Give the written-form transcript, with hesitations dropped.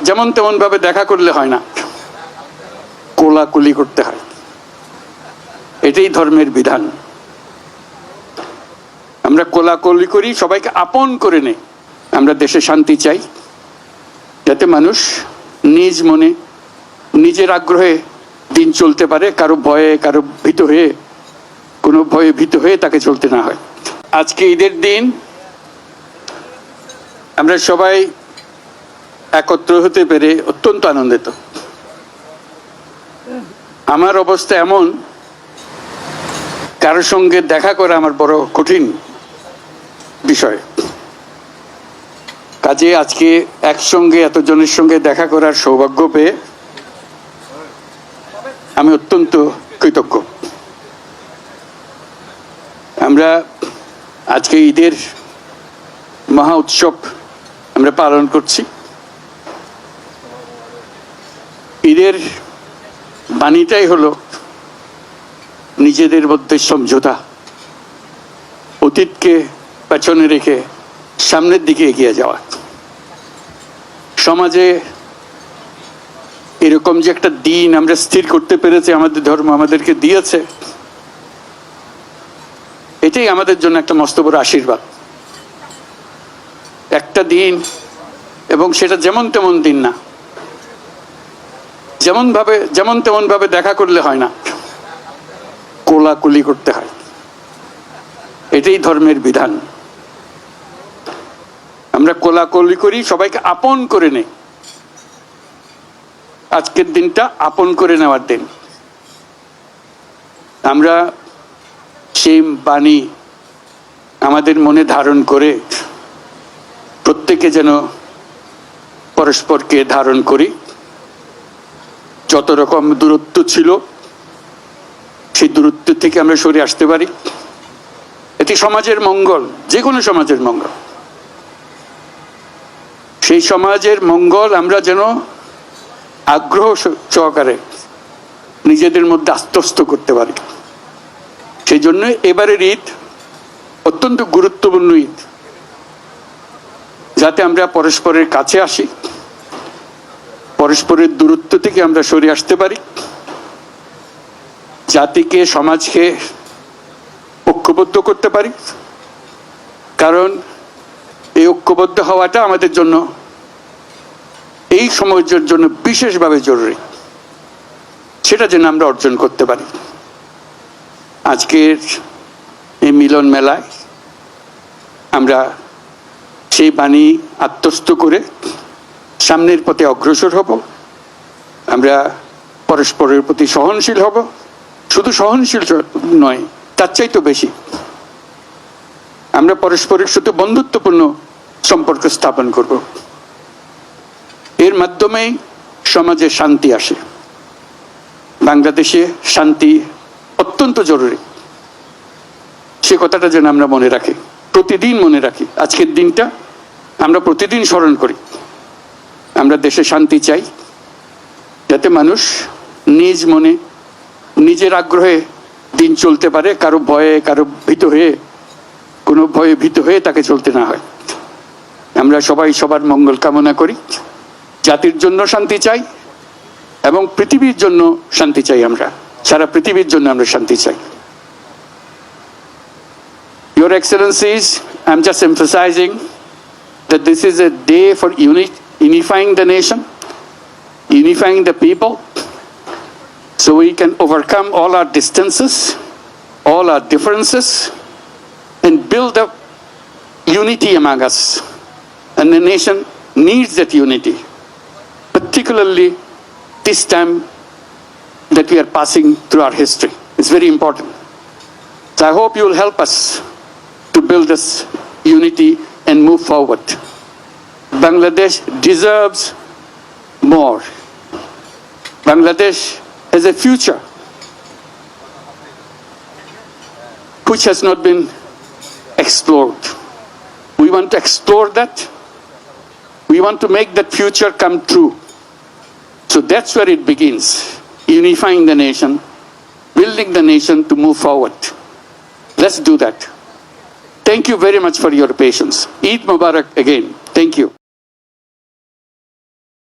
যেমন তেমন ভাবে দেখা করলে হয় না, কোলাকুলি করতে হয়। এটাই ধর্মের বিধান। আমরা কোলাকুলি করি, সবাইকে আপন করে নেই। আমরা দেশে শান্তি চাই, যাতে মানুষ নিজ মনে নিজের আগ্রহে দিন চলতে পারে, কারো ভয়ে কারো ভীত হয়ে, কোনো ভয়ে ভীত হয়ে তাকে চলতে না হয়। আজকে ঈদের দিন আমরা সবাই একত্র হতে পেরে অত্যন্ত আনন্দিত। আমার অবস্থা এমন, কারোর সঙ্গে দেখা করা আমার বড় কঠিন বিষয়। কাজে আজকে একসঙ্গে এতজনের সঙ্গে দেখা করার সৌভাগ্য পেয়ে আমি অত্যন্ত কৃতজ্ঞ। আমরা আজকে ঈদের মহা উৎসব আমরা পালন করছি। ঈদের বাণীটাই হলো নিজেদের মধ্যে সমঝোতা, অতীতকে পেছনে রেখে সামনের দিকে এগিয়ে যাওয়া। সমাজে এরকম যে একটা দিন আমরা স্থির করতে পেরেছি, আমাদের ধর্ম আমাদেরকে দিয়েছে, এটাই আমাদের জন্য একটা মস্ত বড় আশীর্বাদ। একটা দিন, এবং সেটা যেমন তেমন দিন না, যেমন তেমন ভাবে দেখা করলে হয় না, কোলাকুলি করতে হয়। এটাই ধর্মের বিধান। আমরা কোলাকুলি করি, সবাইকে আপন করে নেই। আজকের দিনটা আপন করে নেওয়ার দিন। আমরা সেই বাণী আমাদের মনে ধারণ করে প্রত্যেকে যেন পরস্পরকে ধারণ করি। যত রকম দূরত্ব ছিল, সেই দূরত্ব থেকে আমরা সরে আসতে পারি। এটি সমাজের মঙ্গল, যে কোনো সমাজের মঙ্গল। সেই সমাজের মঙ্গল আমরা যেন আগ্রহ সহকারে নিজেদের মধ্যে আত্মস্থ করতে পারি। সেই জন্য এবারের ঈদ অত্যন্ত গুরুত্বপূর্ণ ঈদ, যাতে আমরা পরস্পরের কাছে আসি, পরস্পরের দূরত্ব থেকে আমরা সরে আসতে পারি, জাতিকে সমাজকে ঐক্যবদ্ধ করতে পারি। কারণ এই ঐক্যবদ্ধ হওয়াটা আমাদের জন্য, এই সমাজের জন্য বিশেষভাবে জরুরি। সেটা যেন আমরা অর্জন করতে পারি। আজকের এই মিলন মেলায় আমরা সেই বাণী আত্মস্থ করে সামনের পথে অগ্রসর হব। আমরা পরস্পরের প্রতি সহনশীল হব। শুধু সহনশীল নয়, তার চাইতে বেশি আমরা পরস্পরের সাথে বন্ধুত্বপূর্ণ সম্পর্ক স্থাপন করব। এর মাধ্যমেই সমাজে শান্তি আসে। বাংলাদেশে শান্তি অত্যন্ত জরুরি। সে কথাটা যেন আমরা মনে রাখি, প্রতিদিন মনে রাখি। আজকের দিনটা আমরা প্রতিদিন স্মরণ করি। আমরা দেশে শান্তি চাই, যাতে মানুষ নিজ মনে নিজের আগ্রহে দিন চলতে পারে, কারো ভয়ে কারো ভীত হয়ে, কোনো ভয়ে ভীত হয়ে তাকে চলতে না হয়। আমরা সবাই সবার মঙ্গল কামনা করি। জাতির জন্য শান্তি চাই এবং পৃথিবীর জন্য শান্তি চাই। আমরা সারা পৃথিবীর জন্য আমরা শান্তি চাই। Your Excellencies, I'm just emphasizing that this is a day for unifying the nation, unifying the people, so we can overcome all our distances, all our differences, and build up unity among us. And the nation needs that unity, particularly this time that we are passing through our history. It's very important. So I hope you will help us to build this unity and move forward. Bangladesh deserves more. Bangladesh has a future which has not been explored. We want to explore that. We want to make that future come true. So that's where it begins, unifying the nation, building the nation to move forward. Let's do that. Thank you very much for your patience. Eid Mubarak again. Thank you.